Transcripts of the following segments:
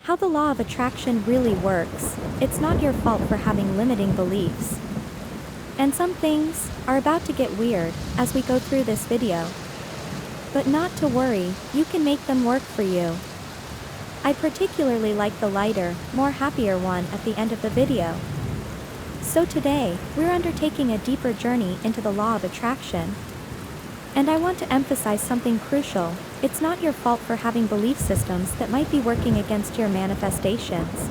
How the law of attraction really works. It's not your fault for having limiting beliefs. And some things are about to get weird as we go through this video. But not to worry, you can make them work for you. I particularly like the lighter, more happier one at the end of the video. So today, we're undertaking a deeper journey into the law of attraction. And I want to emphasize something crucial. It's not your fault for having belief systems that might be working against your manifestations.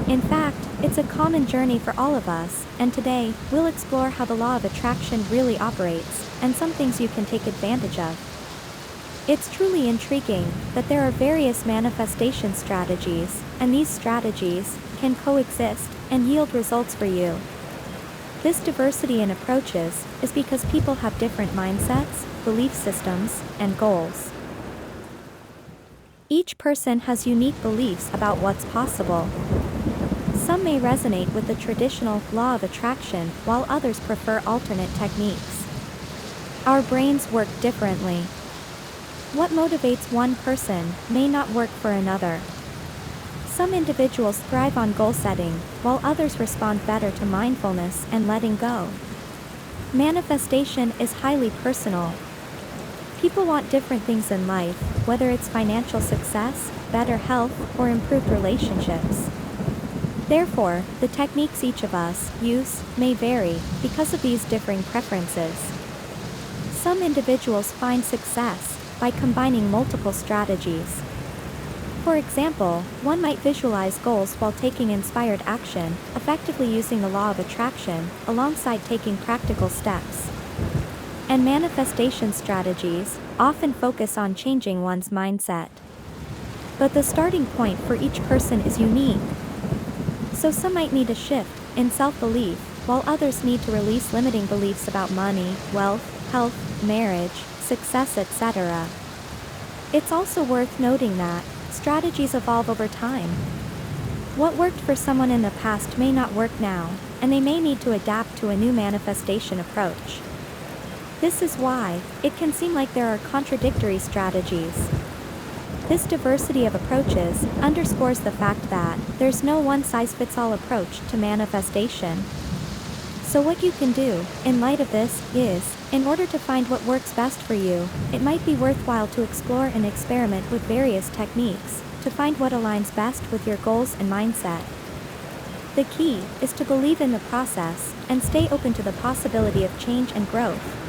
In fact, it's a common journey for all of us, and today, we'll explore how the law of attraction really operates, and some things you can take advantage of. It's truly intriguing that there are various manifestation strategies, and these strategies can coexist and yield results for you. This diversity in approaches is because people have different mindsets, belief systems, and goals. Each person has unique beliefs about what's possible. Some may resonate with the traditional law of attraction, while others prefer alternate techniques. Our brains work differently. What motivates one person may not work for another. Some individuals thrive on goal setting, while others respond better to mindfulness and letting go. Manifestation is highly personal. People want different things in life, whether it's financial success, better health, or improved relationships. Therefore, the techniques each of us use may vary because of these differing preferences. Some individuals find success by combining multiple strategies. For example, one might visualize goals while taking inspired action, effectively using the law of attraction, alongside taking practical steps. And manifestation strategies often focus on changing one's mindset. But the starting point for each person is unique. So some might need a shift in self-belief, while others need to release limiting beliefs about money, wealth, health, marriage, success, etc. It's also worth noting that strategies evolve over time. What worked for someone in the past may not work now, and they may need to adapt to a new manifestation approach. This is why it can seem like there are contradictory strategies. This diversity of approaches underscores the fact that there's no one-size-fits-all approach to manifestation. So what you can do, in light of this, is, in order to find what works best for you, it might be worthwhile to explore and experiment with various techniques, to find what aligns best with your goals and mindset. The key is to believe in the process, and stay open to the possibility of change and growth.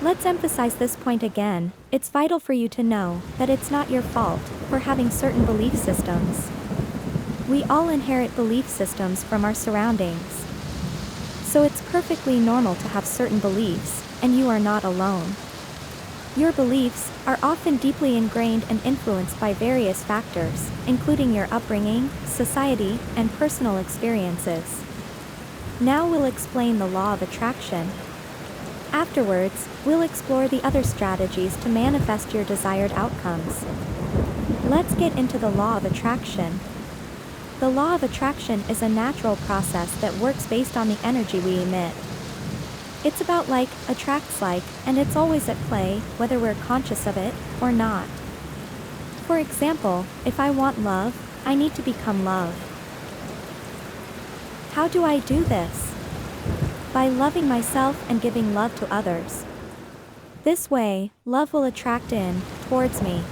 Let's emphasize this point again. It's vital for you to know that it's not your fault for having certain belief systems. We all inherit belief systems from our surroundings. So it's perfectly normal to have certain beliefs, and you are not alone. Your beliefs are often deeply ingrained and influenced by various factors, including your upbringing, society, and personal experiences. Now we'll explain the law of attraction. Afterwards, we'll explore the other strategies to manifest your desired outcomes. Let's get into the law of attraction. The law of attraction is a natural process that works based on the energy we emit. It's about like attracts like, and it's always at play, whether we're conscious of it or not. For example, if I want love, I need to become love. How do I do this? By loving myself and giving love to others. This way, love will attract in towards me.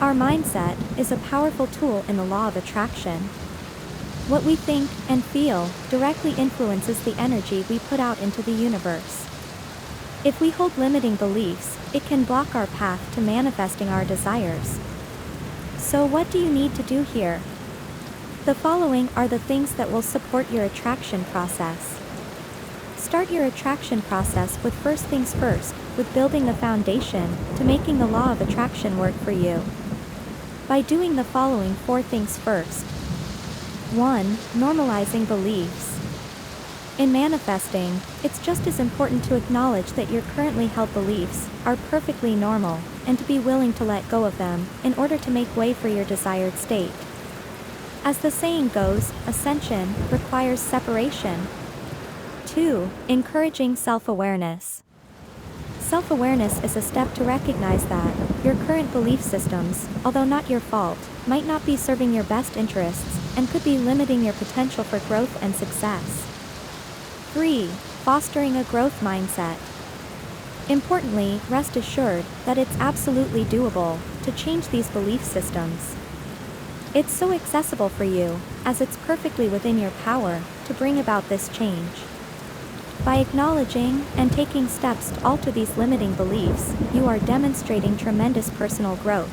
Our mindset is a powerful tool in the law of attraction. What we think and feel directly influences the energy we put out into the universe. If we hold limiting beliefs, it can block our path to manifesting our desires. So what do you need to do here? The following are the things that will support your attraction process. Start your attraction process with first things first, with building the foundation to making the law of attraction work for you. By doing the following 4 things first. 1. Normalizing beliefs. In manifesting, it's just as important to acknowledge that your currently held beliefs are perfectly normal, and to be willing to let go of them in order to make way for your desired state. As the saying goes, ascension requires separation. 2. Encouraging self-awareness. Self-awareness is a step to recognize that your current belief systems, although not your fault, might not be serving your best interests and could be limiting your potential for growth and success. 3. Fostering a growth mindset. Importantly, rest assured that it's absolutely doable to change these belief systems. It's so accessible for you, as it's perfectly within your power to bring about this change. By acknowledging and taking steps to alter these limiting beliefs, you are demonstrating tremendous personal growth.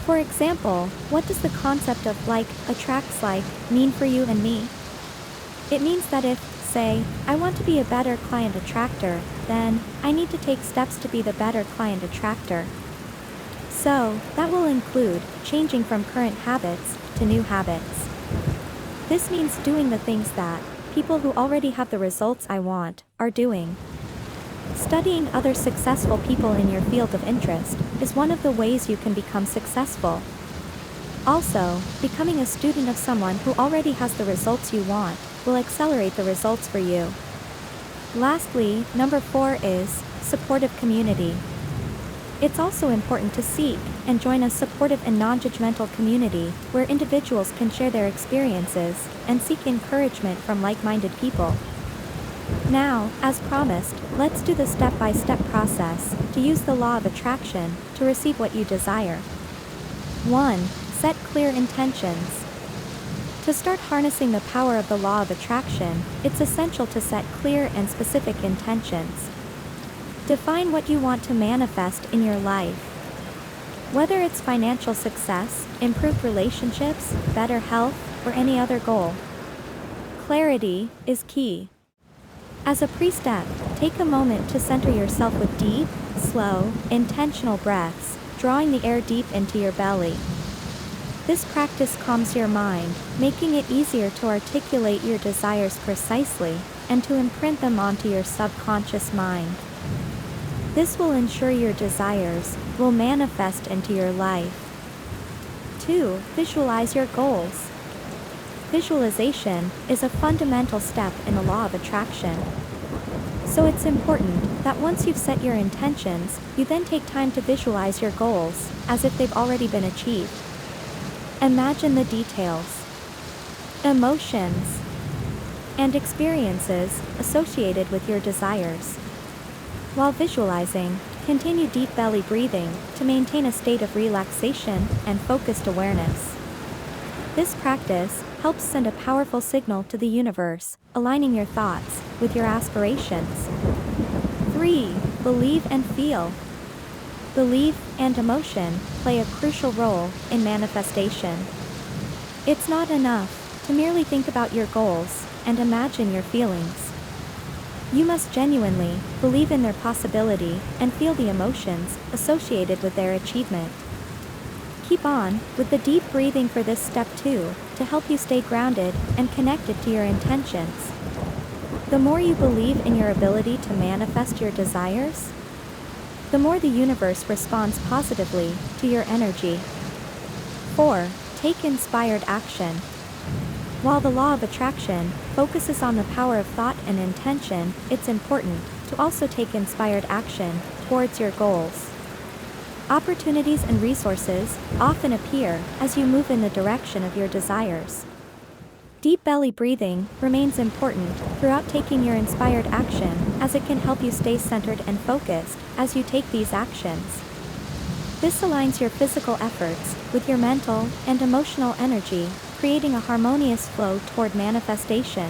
For example, what does the concept of like attracts like mean for you and me? It means that if, say, I want to be a better client attractor, then I need to take steps to be the better client attractor. So, that will include changing from current habits to new habits. This means doing the things that people who already have the results I want are doing. Studying other successful people in your field of interest is one of the ways you can become successful. Also, becoming a student of someone who already has the results you want will accelerate the results for you. Lastly, number 4 is supportive community. It's also important to seek and join a supportive and non-judgmental community where individuals can share their experiences and seek encouragement from like-minded people. Now, as promised, let's do the step-by-step process to use the law of attraction to receive what you desire. 1. Set clear intentions. To start harnessing the power of the law of attraction, it's essential to set clear and specific intentions. Define what you want to manifest in your life. Whether it's financial success, improved relationships, better health, or any other goal. Clarity is key. As a pre-step, take a moment to center yourself with deep, slow, intentional breaths, drawing the air deep into your belly. This practice calms your mind, making it easier to articulate your desires precisely and to imprint them onto your subconscious mind. This will ensure your desires will manifest into your life. 2. Visualize your goals. Visualization is a fundamental step in the law of attraction. So it's important that once you've set your intentions, you then take time to visualize your goals as if they've already been achieved. Imagine the details, emotions, and experiences associated with your desires. While visualizing, continue deep belly breathing to maintain a state of relaxation and focused awareness. This practice helps send a powerful signal to the universe, aligning your thoughts with your aspirations. 3. Believe and feel. Belief and emotion play a crucial role in manifestation. It's not enough to merely think about your goals and imagine your feelings. You must genuinely believe in their possibility and feel the emotions associated with their achievement. Keep on with the deep breathing for this step 2 to help you stay grounded and connected to your intentions. The more you believe in your ability to manifest your desires, the more the universe responds positively to your energy. 4. Take inspired action. While the law of attraction focuses on the power of thought and intention, it's important to also take inspired action towards your goals. Opportunities and resources often appear as you move in the direction of your desires. Deep belly breathing remains important throughout taking your inspired action, as it can help you stay centered and focused as you take these actions. This aligns your physical efforts with your mental and emotional energy, creating a harmonious flow toward manifestation.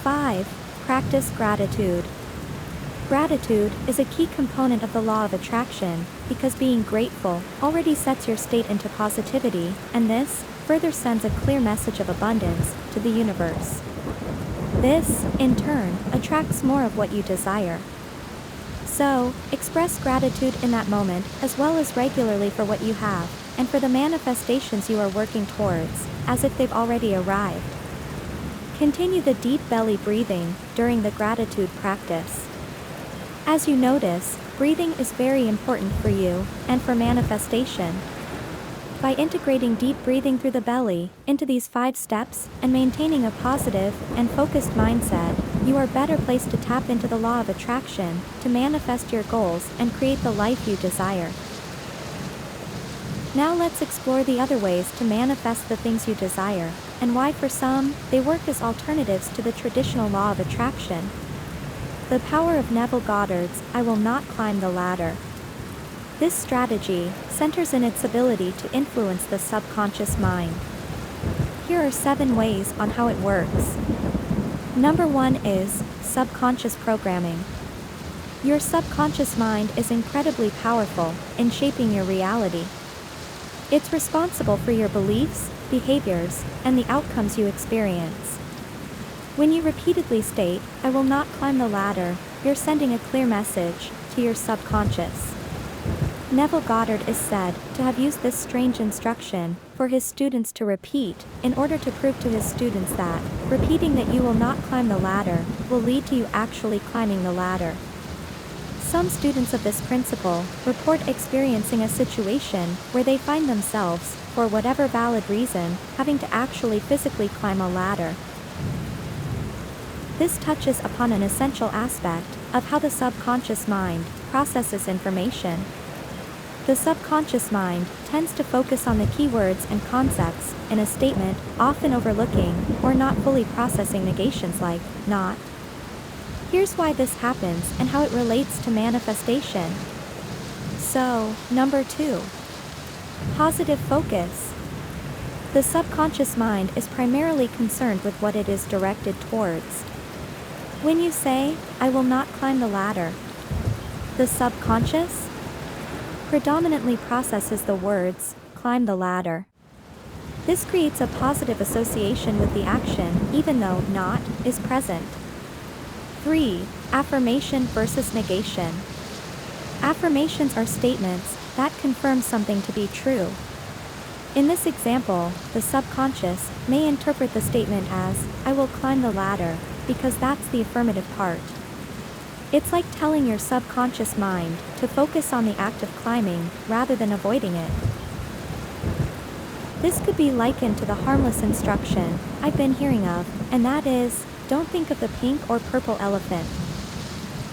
5. Practice gratitude. Gratitude is a key component of the law of attraction because being grateful already sets your state into positivity, and this further sends a clear message of abundance to the universe. This, in turn, attracts more of what you desire. So, express gratitude in that moment as well as regularly for what you have, and for the manifestations you are working towards, as if they've already arrived. Continue the deep belly breathing during the gratitude practice. As you notice, breathing is very important for you and for manifestation. By integrating deep breathing through the belly into these 5 steps and maintaining a positive and focused mindset, you are better placed to tap into the law of attraction, to manifest your goals and create the life you desire. Now let's explore the other ways to manifest the things you desire, and why for some, they work as alternatives to the traditional law of attraction. The power of Neville Goddard's "I will not climb the ladder." This strategy centers in its ability to influence the subconscious mind. Here are 7 ways on how it works. Number 1 is subconscious programming. Your subconscious mind is incredibly powerful in shaping your reality. It's responsible for your beliefs, behaviors, and the outcomes you experience. When you repeatedly state, "I will not climb the ladder," you're sending a clear message to your subconscious. Neville Goddard is said to have used this strange instruction for his students to repeat in order to prove to his students that repeating that you will not climb the ladder will lead to you actually climbing the ladder. Some students of this principle report experiencing a situation where they find themselves, for whatever valid reason, having to actually physically climb a ladder. This touches upon an essential aspect of how the subconscious mind processes information. The subconscious mind tends to focus on the key words and concepts in a statement, often overlooking or not fully processing negations like "not." Here's why this happens and how it relates to manifestation. So, number 2. Positive focus. The subconscious mind is primarily concerned with what it is directed towards. When you say, "I will not climb the ladder," the subconscious predominantly processes the words, "climb the ladder." This creates a positive association with the action, even though "not" is present. 3. Affirmation versus negation. Affirmations are statements that confirm something to be true. In this example, the subconscious may interpret the statement as, "I will climb the ladder," because that's the affirmative part. It's like telling your subconscious mind to focus on the act of climbing rather than avoiding it. This could be likened to the harmless instruction I've been hearing of, and that is, don't think of the pink or purple elephant.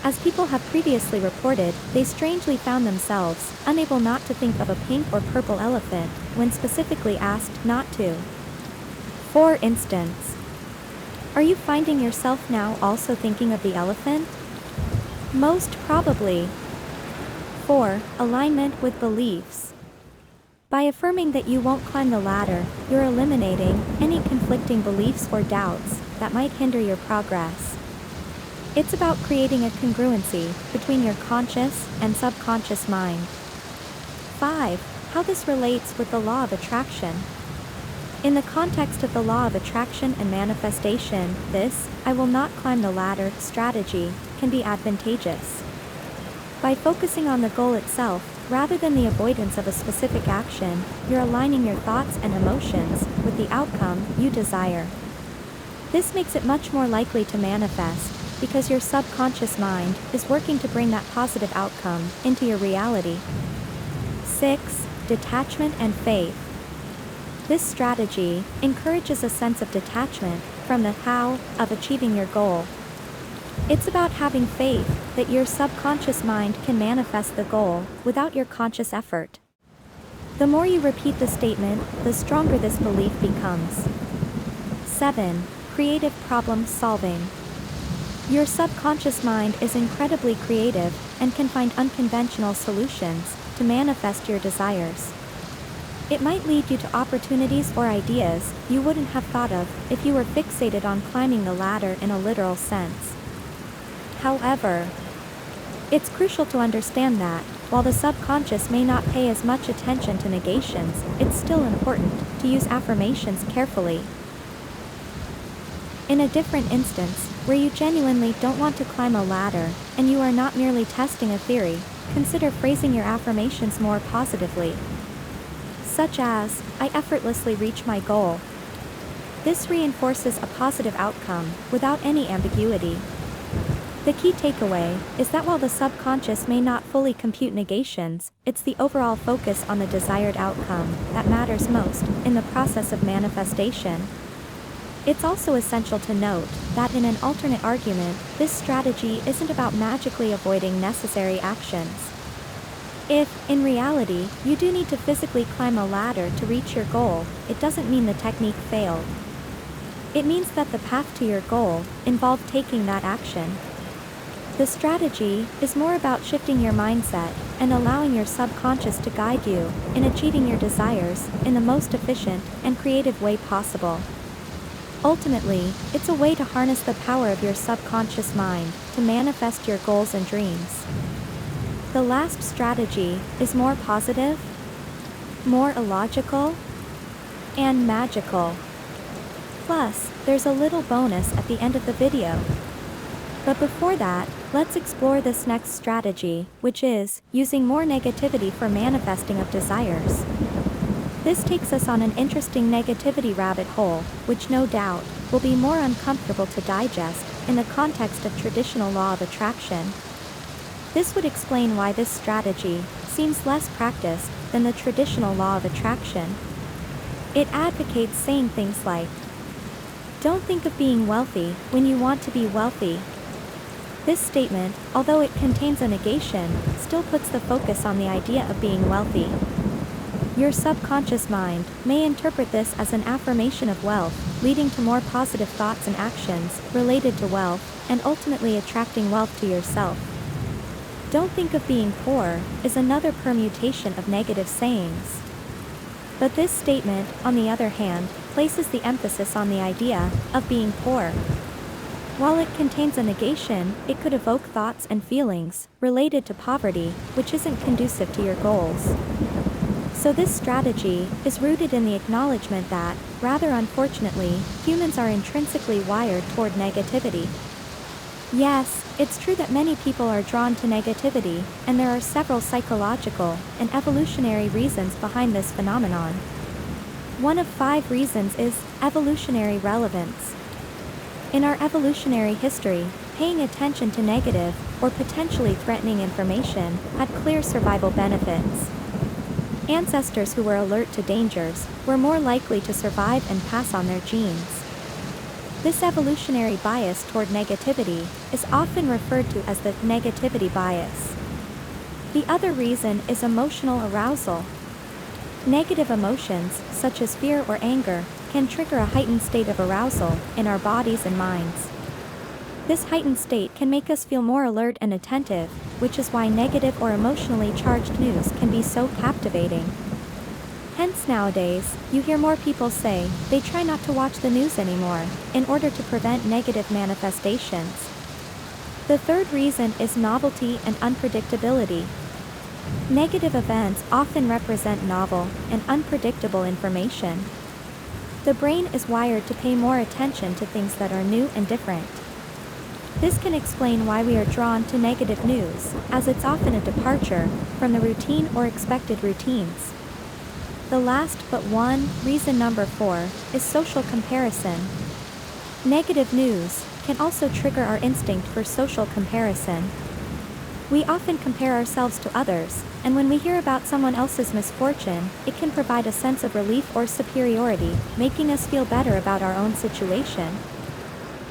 As people have previously reported, they strangely found themselves unable not to think of a pink or purple elephant when specifically asked not to. For instance, are you finding yourself now also thinking of the elephant? Most probably. 4. Alignment with beliefs. By affirming that you won't climb the ladder, you're eliminating any conflicting beliefs or doubts that might hinder your progress. It's about creating a congruency between your conscious and subconscious mind. 5. How this relates with the law of attraction. In the context of the law of attraction and manifestation, this "I will not climb the ladder" strategy can be advantageous. By focusing on the goal itself, rather than the avoidance of a specific action, you're aligning your thoughts and emotions with the outcome you desire. This makes it much more likely to manifest, because your subconscious mind is working to bring that positive outcome into your reality. 6. Detachment and faith. This strategy encourages a sense of detachment from the how of achieving your goal. It's about having faith that your subconscious mind can manifest the goal without your conscious effort. The more you repeat the statement, the stronger this belief becomes. 7. Creative problem solving. Your subconscious mind is incredibly creative and can find unconventional solutions to manifest your desires. It might lead you to opportunities or ideas you wouldn't have thought of if you were fixated on climbing the ladder in a literal sense. However, it's crucial to understand that, while the subconscious may not pay as much attention to negations, it's still important to use affirmations carefully. In a different instance, where you genuinely don't want to climb a ladder, and you are not merely testing a theory, consider phrasing your affirmations more positively. Such as, "I effortlessly reach my goal." This reinforces a positive outcome without any ambiguity. The key takeaway is that while the subconscious may not fully compute negations, it's the overall focus on the desired outcome that matters most in the process of manifestation. It's also essential to note that in an alternate argument, this strategy isn't about magically avoiding necessary actions. If, in reality, you do need to physically climb a ladder to reach your goal, it doesn't mean the technique failed. It means that the path to your goal involved taking that action. The strategy is more about shifting your mindset and allowing your subconscious to guide you in achieving your desires in the most efficient and creative way possible. Ultimately, it's a way to harness the power of your subconscious mind to manifest your goals and dreams. The last strategy is more positive, more illogical, and magical. Plus, there's a little bonus at the end of the video. But before that, let's explore this next strategy, which is using more negativity for manifesting of desires. This takes us on an interesting negativity rabbit hole, which no doubt will be more uncomfortable to digest in the context of traditional law of attraction. This would explain why this strategy seems less practiced than the traditional law of attraction. It advocates saying things like, "Don't think of being wealthy when you want to be wealthy." This statement, although it contains a negation, still puts the focus on the idea of being wealthy. Your subconscious mind may interpret this as an affirmation of wealth, leading to more positive thoughts and actions related to wealth, and ultimately attracting wealth to yourself. "Don't think of being poor" is another permutation of negative sayings. But this statement, on the other hand, places the emphasis on the idea of being poor. While it contains a negation, it could evoke thoughts and feelings related to poverty, which isn't conducive to your goals. So this strategy is rooted in the acknowledgement that, rather unfortunately, humans are intrinsically wired toward negativity. Yes, it's true that many people are drawn to negativity, and there are several psychological and evolutionary reasons behind this phenomenon. One of 5 reasons is evolutionary relevance. In our evolutionary history, paying attention to negative or potentially threatening information had clear survival benefits. Ancestors who were alert to dangers were more likely to survive and pass on their genes. This evolutionary bias toward negativity is often referred to as the negativity bias. The other reason is emotional arousal. Negative emotions, such as fear or anger, can trigger a heightened state of arousal in our bodies and minds. This heightened state can make us feel more alert and attentive, which is why negative or emotionally charged news can be so captivating. Hence nowadays, you hear more people say they try not to watch the news anymore, in order to prevent negative manifestations. The third reason is novelty and unpredictability. Negative events often represent novel and unpredictable information. The brain is wired to pay more attention to things that are new and different. This can explain why we are drawn to negative news, as it's often a departure from the routine or expected routines. The last but one, reason number 4, is social comparison. Negative news can also trigger our instinct for social comparison. We often compare ourselves to others, and when we hear about someone else's misfortune, it can provide a sense of relief or superiority, making us feel better about our own situation.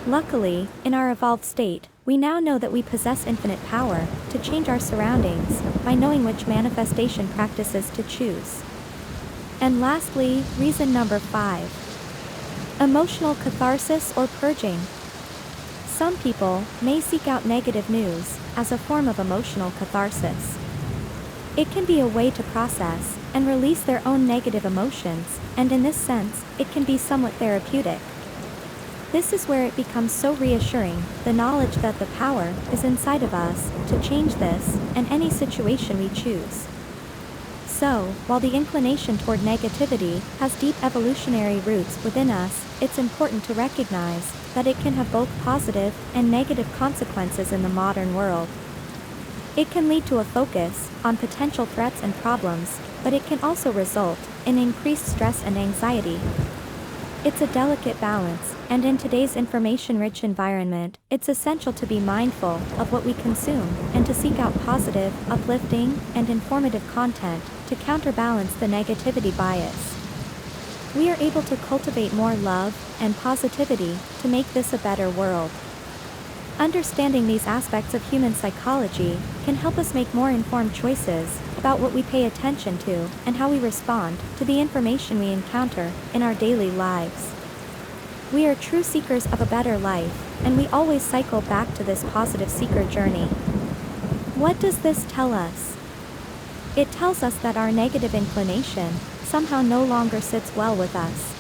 Luckily, in our evolved state, we now know that we possess infinite power to change our surroundings by knowing which manifestation practices to choose. And lastly, reason number 5. Emotional catharsis or purging. Some people may seek out negative news as a form of emotional catharsis. It can be a way to process and release their own negative emotions, and in this sense, it can be somewhat therapeutic. This is where it becomes so reassuring, the knowledge that the power is inside of us to change this and any situation we choose. So, while the inclination toward negativity has deep evolutionary roots within us, it's important to recognize that it can have both positive and negative consequences in the modern world. It can lead to a focus on potential threats and problems, but it can also result in increased stress and anxiety. It's a delicate balance, and in today's information-rich environment, it's essential to be mindful of what we consume and to seek out positive, uplifting, and informative content to counterbalance the negativity bias. we are able to cultivate more love and positivity to make this a better world. Understanding these aspects of human psychology can help us make more informed choices about what we pay attention to and how we respond to the information we encounter in our daily lives. We are true seekers of a better life, and we always cycle back to this positive seeker journey. What does this tell us? It tells us that our negative inclination somehow no longer sits well with us.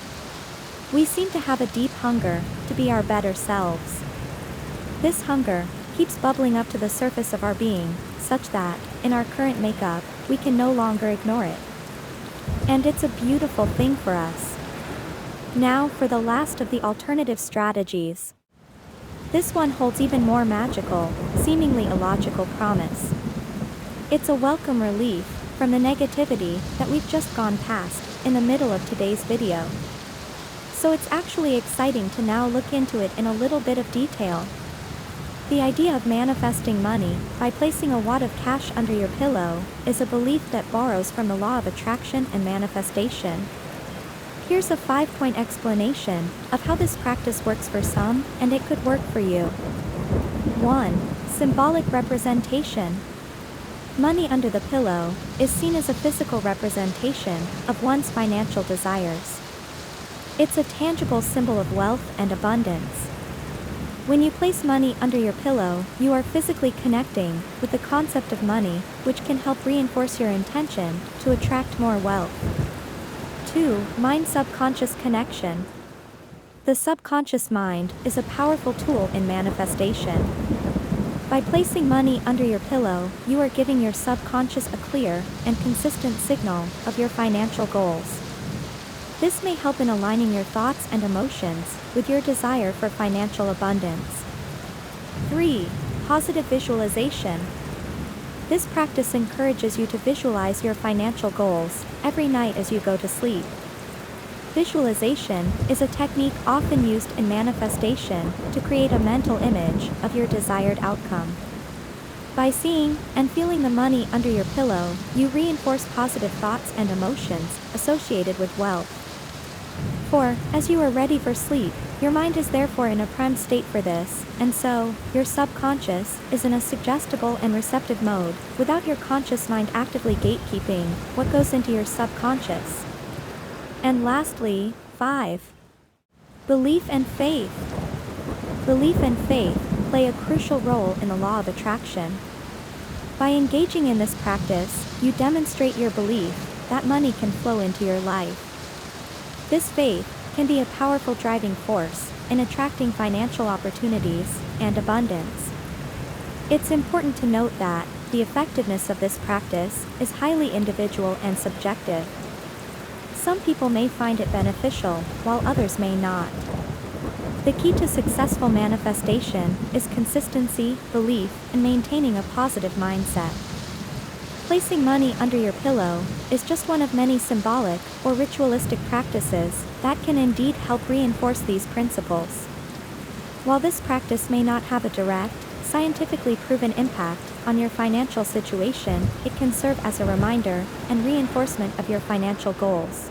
We seem to have a deep hunger to be our better selves. This hunger keeps bubbling up to the surface of our being, such that, in our current makeup, we can no longer ignore it. And it's a beautiful thing for us. Now for the last of the alternative strategies. This one holds even more magical, seemingly illogical promise. It's a welcome relief from the negativity that we've just gone past in the middle of today's video. So it's actually exciting to now look into it in a little bit of detail. The idea of manifesting money by placing a wad of cash under your pillow is a belief that borrows from the law of attraction and manifestation. Here's a 5-point explanation of how this practice works for some, and it could work for you. 1. Symbolic representation. Money under the pillow is seen as a physical representation of one's financial desires. It's a tangible symbol of wealth and abundance. When you place money under your pillow, you are physically connecting with the concept of money, which can help reinforce your intention to attract more wealth. 2. Mind-subconscious connection. The subconscious mind is a powerful tool in manifestation. By placing money under your pillow, you are giving your subconscious a clear and consistent signal of your financial goals. This may help in aligning your thoughts and emotions with your desire for financial abundance. 3. Positive visualization. This practice encourages you to visualize your financial goals every night as you go to sleep. Visualization is a technique often used in manifestation to create a mental image of your desired outcome. By seeing and feeling the money under your pillow, you reinforce positive thoughts and emotions associated with wealth. 4. As you are ready for sleep, your mind is therefore in a primed state for this, and so, your subconscious is in a suggestible and receptive mode, without your conscious mind actively gatekeeping what goes into your subconscious. And lastly, 5. Belief and faith. Belief and faith play a crucial role in the law of attraction. By engaging in this practice, you demonstrate your belief that money can flow into your life. This faith can be a powerful driving force in attracting financial opportunities and abundance. It's important to note that the effectiveness of this practice is highly individual and subjective. Some people may find it beneficial, while others may not. The key to successful manifestation is consistency, belief, and maintaining a positive mindset. Placing money under your pillow is just one of many symbolic or ritualistic practices that can indeed help reinforce these principles. While this practice may not have a direct, scientifically proven impact on your financial situation, it can serve as a reminder and reinforcement of your financial goals.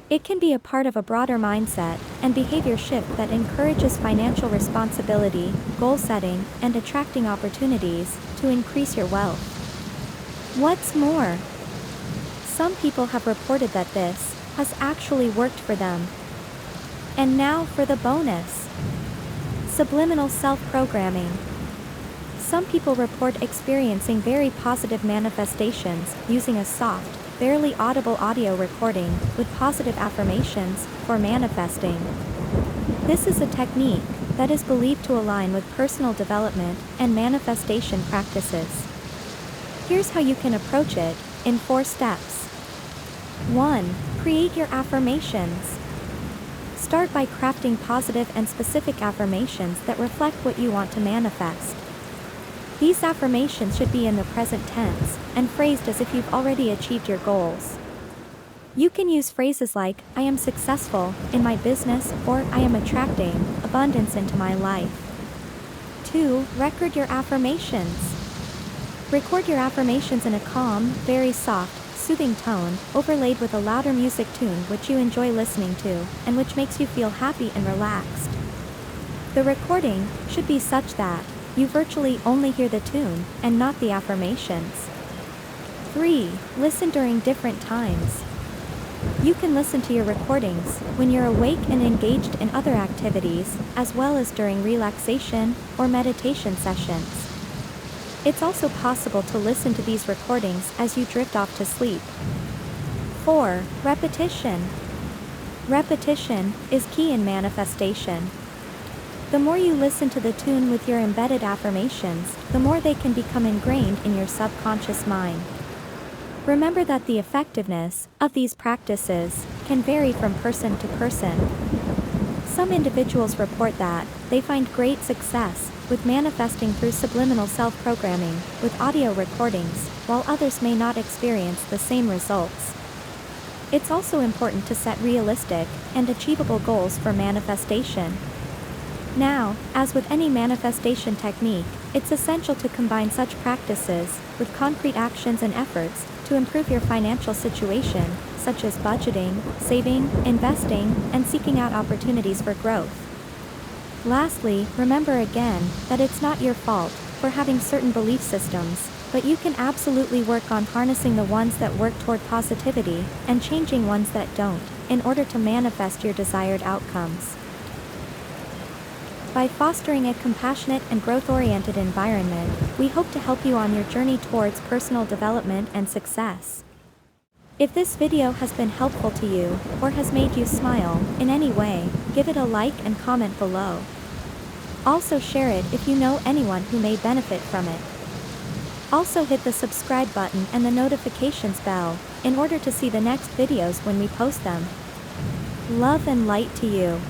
It can be a part of a broader mindset and behavior shift that encourages financial responsibility, goal setting, and attracting opportunities to increase your wealth. What's more, some people have reported that this has actually worked for them. And now for the bonus. Subliminal self-programming. Some people report experiencing very positive manifestations using a soft, barely audible audio recording with positive affirmations for manifesting. This is a technique that is believed to align with personal development and manifestation practices. Here's how you can approach it in 4 steps. 1. Create your affirmations. Start by crafting positive and specific affirmations that reflect what you want to manifest. These affirmations should be in the present tense and phrased as if you've already achieved your goals. You can use phrases like, I am successful in my business, or I am attracting abundance into my life. 2. Record your affirmations. Record your affirmations in a calm, very soft, soothing tone, overlaid with a louder music tune which you enjoy listening to, and which makes you feel happy and relaxed. The recording should be such that you virtually only hear the tune, and not the affirmations. 3. Listen during different times. You can listen to your recordings when you're awake and engaged in other activities, as well as during relaxation or meditation sessions. It's also possible to listen to these recordings as you drift off to sleep. 4. Repetition. Repetition is key in manifestation. The more you listen to the tune with your embedded affirmations, the more they can become ingrained in your subconscious mind. Remember that the effectiveness of these practices can vary from person to person. Some individuals report that they find great success with manifesting through subliminal self-programming with audio recordings, while others may not experience the same results. It's also important to set realistic and achievable goals for manifestation. Now, as with any manifestation technique, it's essential to combine such practices with concrete actions and efforts to improve your financial situation, such as budgeting, saving, investing, and seeking out opportunities for growth. Lastly, remember again that it's not your fault for having certain belief systems, but you can absolutely work on harnessing the ones that work toward positivity and changing ones that don't, in order to manifest your desired outcomes. By fostering a compassionate and growth-oriented environment, we hope to help you on your journey towards personal development and success. If this video has been helpful to you, or has made you smile in any way, give it a like and comment below. Also share it if you know anyone who may benefit from it. Also hit the subscribe button and the notifications bell, in order to see the next videos when we post them. Love and light to you.